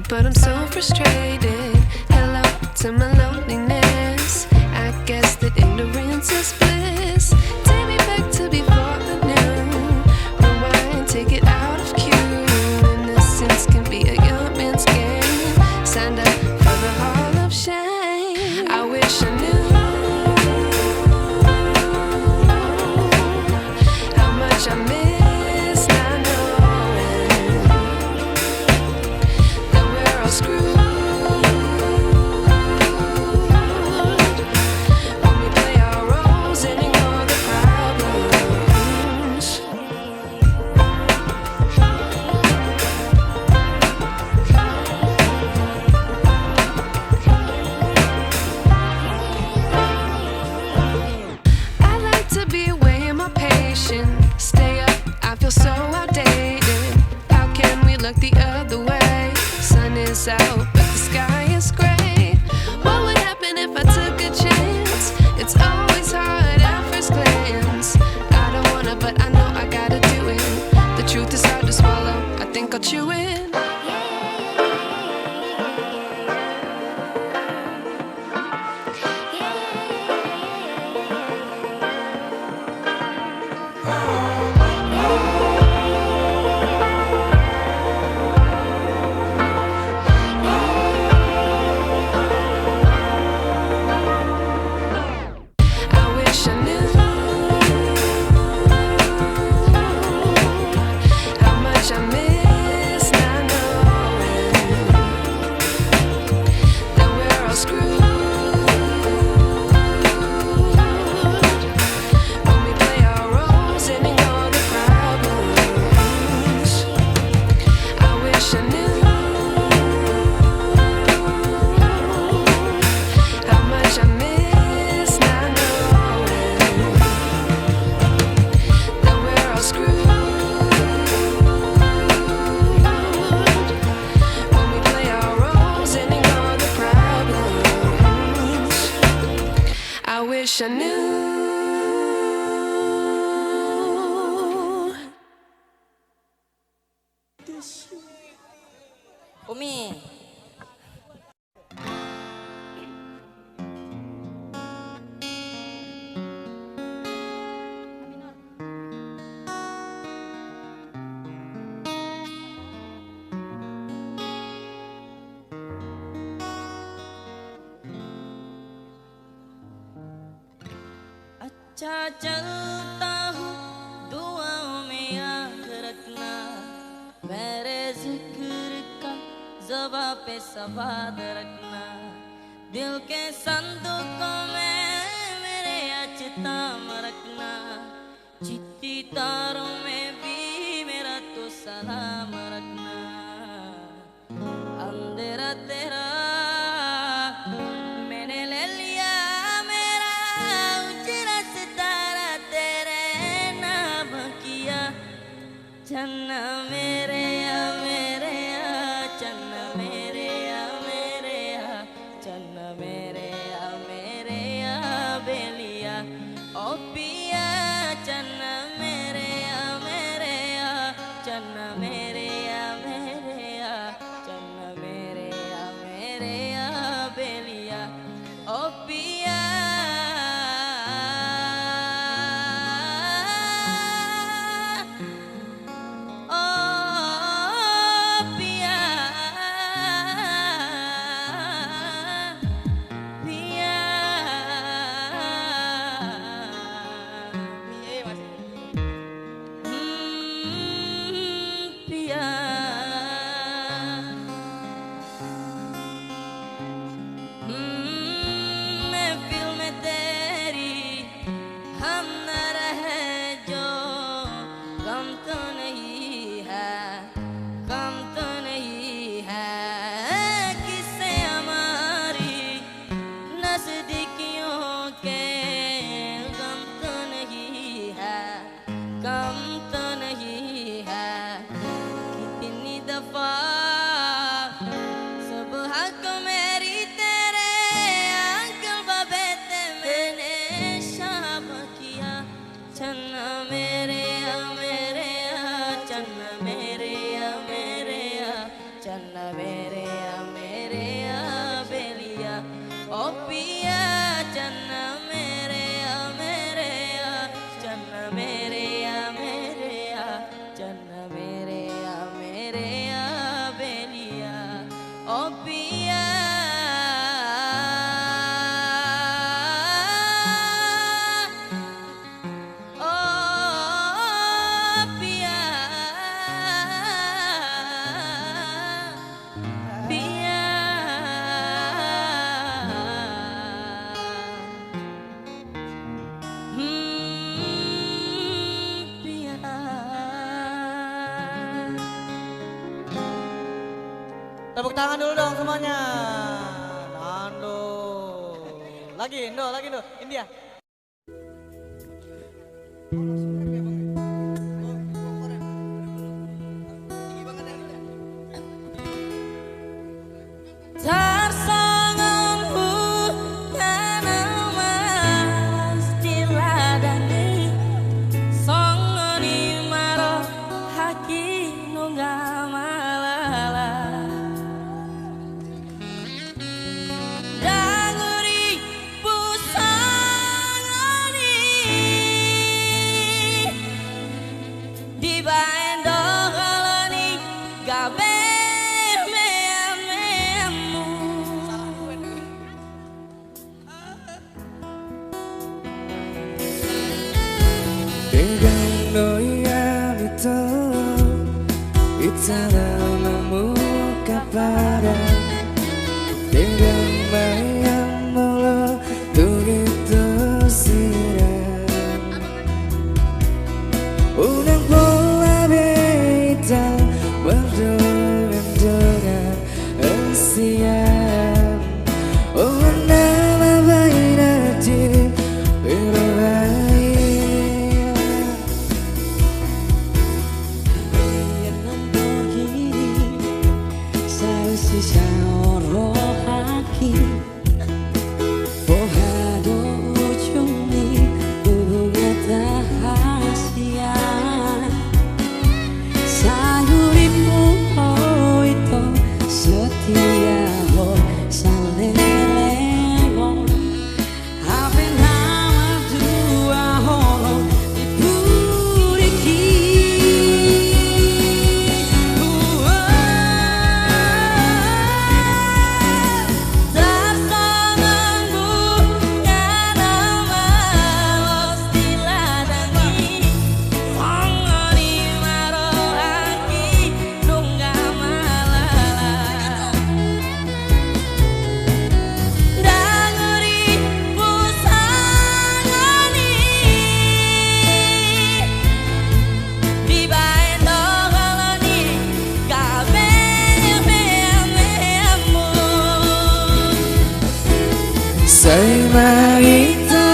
but I'm so frustrated. Hello to my loneliness. I guess that ignorance is bliss. Take me back to before the noon. Rewind, take it out of cue. Innocence can be a young man's game. Signed up for the hall of shame. I wish I knew how much I miss not knowing that we're all screwed when we play our roles and ignore the problems. I like to be away in my patience. Stay up, I feel so outdated. How can we look the other way? Sun is out, but the sky is gray. What would happen if I took a chance? It's always hard at first glance. I don't wanna, but I know I gotta do it. The truth is hard to swallow, I think I'll chew it. I wish I knew how much I miss not knowing that we're all screwed when we play our roles and ignore the problems. I wish I knew how much I miss not knowing that we're all screwed when we play our roles and ignore the problems. I wish I knew. Umi, अच्छा चलता हूँ दुआओं में याद रखना, मेरे जिक्र का ज़बां पे सवाद रखना, दिल के संदूकों में मेरे अचताम रखना, चिट्ठी तारों में भी मेरा तो सलाम रखना। अंधेरा तेरा मैंने ले लिया मेरा, उजरा सितारा तेरे नाम किया, चन्ना मेरे या मेरे या, चन्ना मेरे या मेरे या, चन्ना मेरे या मेरे या बेलिया, ओ पिया चन्ना मेरे या मेरे या, चन्ना मेरे या मेरे या, चन्ना मेरे या मेरे या बेलिया, ओ पिया। ओ पिया, पिया, पिया। Pia. Oh Pia. Pia. Pia. Tepuk tangan dulu dong semuanya. Nando. Lagi Indo, India. Tersanganmu karena mas diladani songoni maro haki nungga malala danguri pusangani di baendogalani gabe Dengan doyan itu namamu kepada dengan bayang mulu begitu siram unang bola beda berdoa dengan siam oh nama baik nanti Say Marita,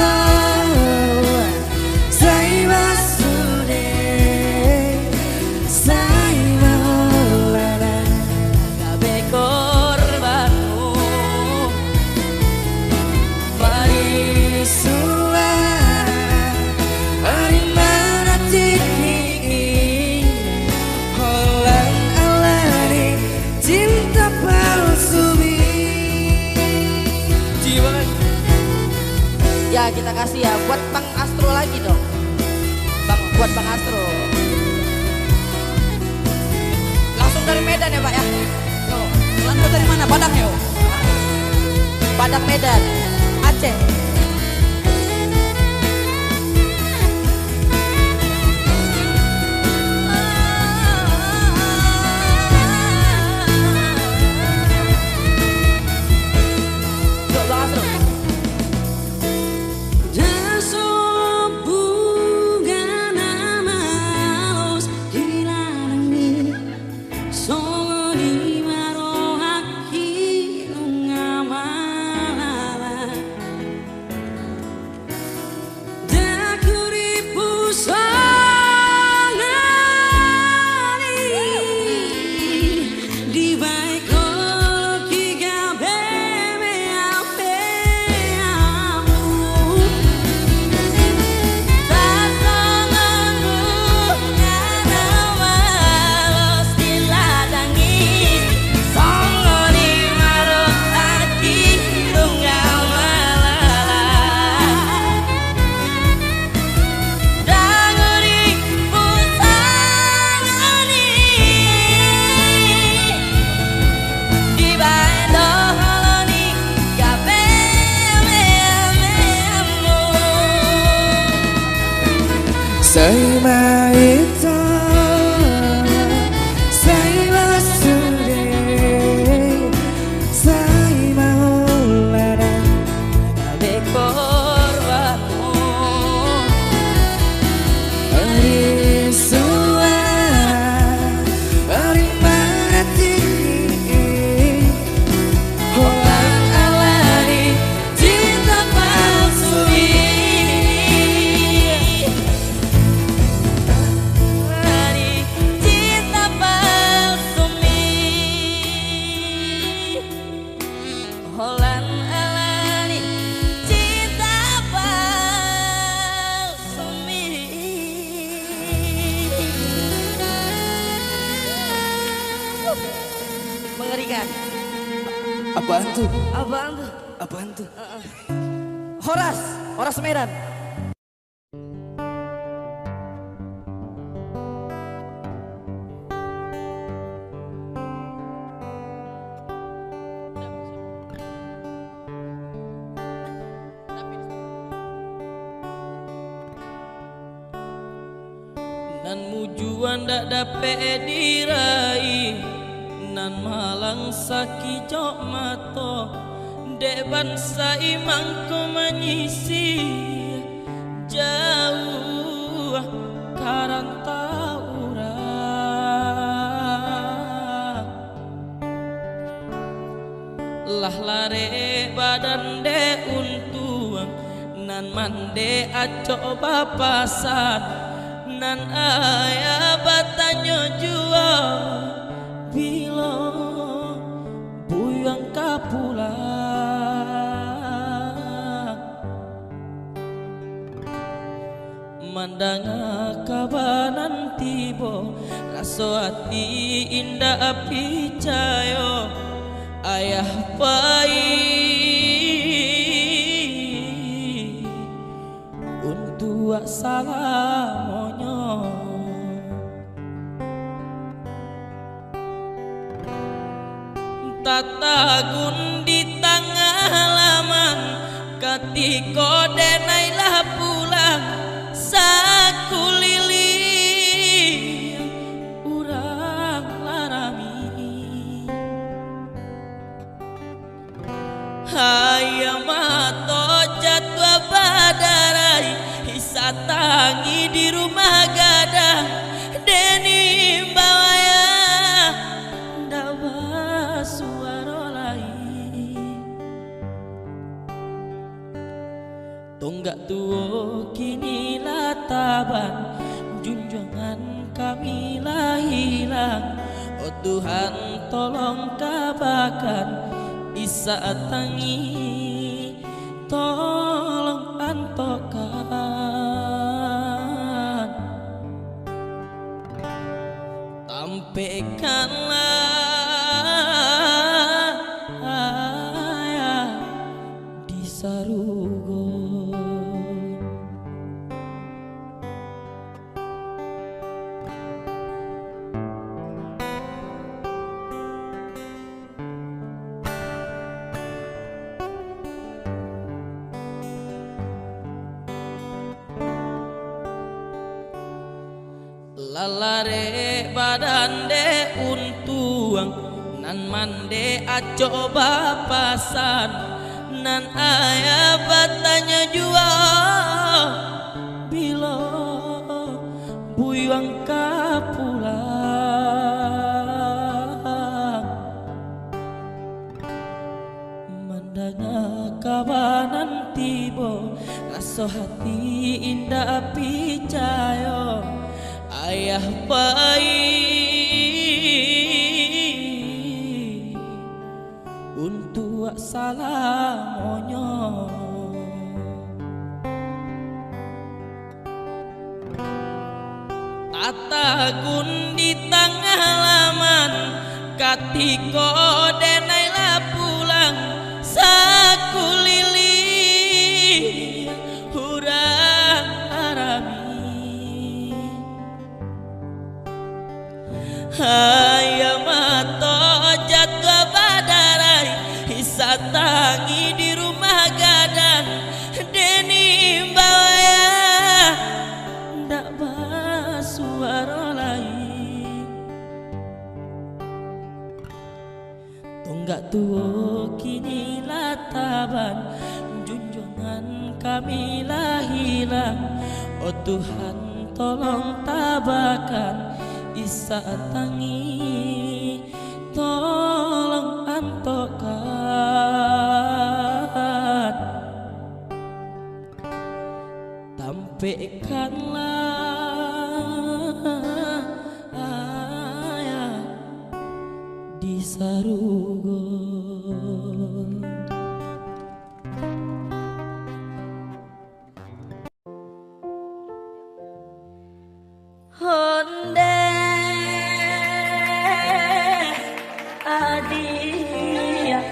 say Masude, say Maulana, gabe korbanmu Marisua, Arimana Tiki, Holang Alani, cinta palsu. ya kita kasih ya buat Bang Astro lagi dong buat Bang Astro langsung dari Medan ya Pak ya langsung dari mana Padang ya Padang Medan Aceh Say maita Say masude Say maulana de korbanmu Ari sua Ari mati Holang alani Cinta palsu cinta palsu Holan alani cinta palsu mengerikan. Apaan tuh? Apaan tuh? Apaan tuh? Horas Medan. Nan mujuan dak dape diraih nan malang saki jok mato dek bangsa imang ko menyisi jauh karantaura lah lare badan de untuang nan mande aco bapasan nan ayah batanya jua bila buyang kapulang mandanga kabanan tibo raso hati indah api cayo ayah pai untuk salah tatagun di tengah halaman ketika denailah pulang sakulili urang larami hayam mato jadwa badarai hisatangi di rumah gadang deni bawaya tonggak tuo kini lataban junjungan kami lah hilang oh Tuhan tolong kabakan bisa tangi tolong antokan tampaikanlah di sarugo lalare badan de untuang nan mande aco bapasan nan ayah batanya jua bila buyang kapulang mandanga kabanan tibo raso hati indah api cayo ayah baik untuk salah monyo tatagun di tengah halaman katiko denailah pulang sakulili hurang harami hayam mato jatuh badarai hisatangi di rumah gadang deni bawaya ndak kini lataban, junjungan kami lah hilang. Oh Tuhan tolong tabakan Isa tangi, tolong antokan, tampaikanlah ayah di sarugo. Honde adia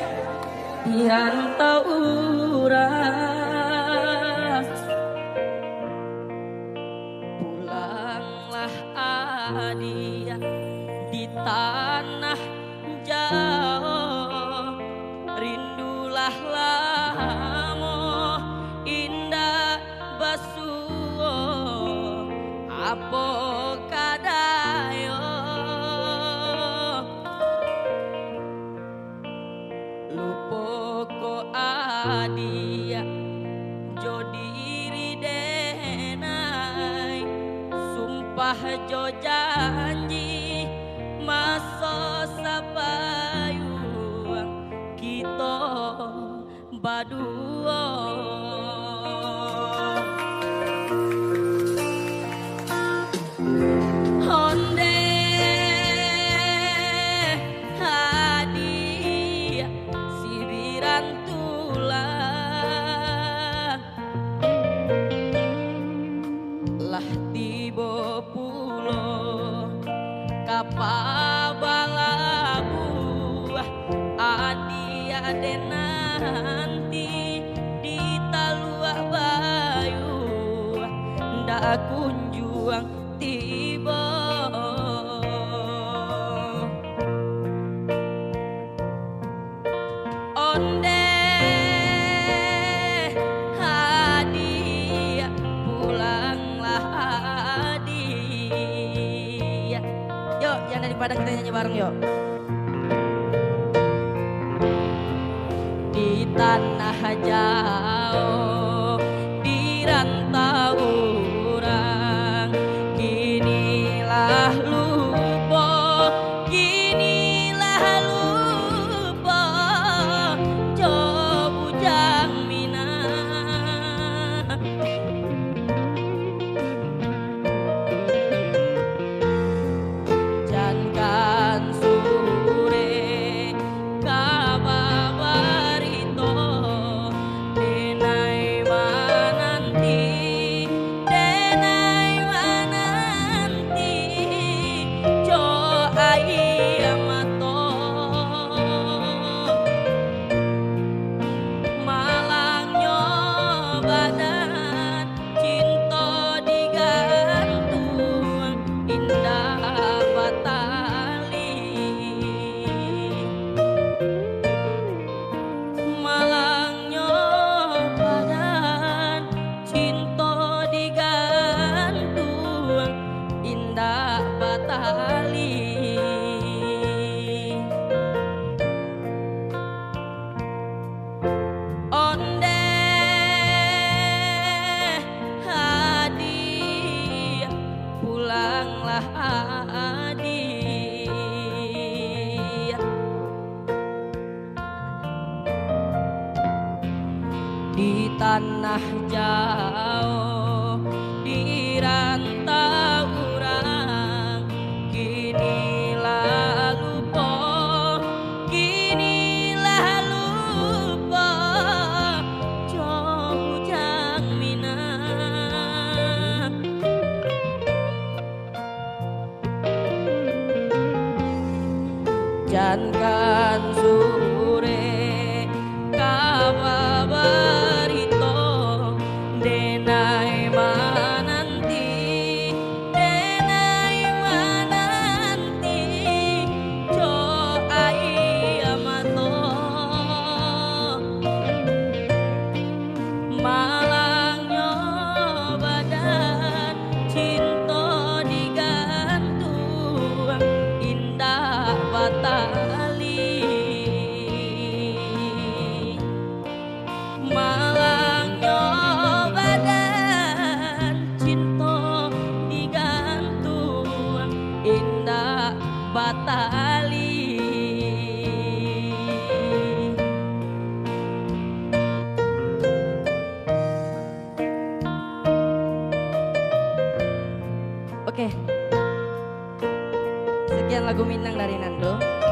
yang taurah, pulanglah adia di tanah jauh, rindulah lamo indah basuo apo kadayo, lupo ko adia jo diri denai, sumpah jo janji maso sapayuang kita baduo. Honde hadiah sibiran tulang, lah tiba pulo kapabalabu adia denanti di talua bayu ndak kunjuang tiba. Onde hadiah pulanglah hadiah. Yuk yang dari Padang kita nyanyi bareng yuk. Di tanah jauh di rantau orang, kinilah lupa, kinilah lupa jo bujang minang. Jangan sore kababarito denai mananti, denai mananti jo ayamato malangnya badan cinta digantung indah batali, malangnya badan cinta digantung indah batali. Onde hadiah pulanglah hadiah, di tanah jauh di rantau orang, kinilah lupa, kinilah lupa jo bujang minang. Jangan sore kababarito denai mananti, Sekian lagu Minang dari Nando.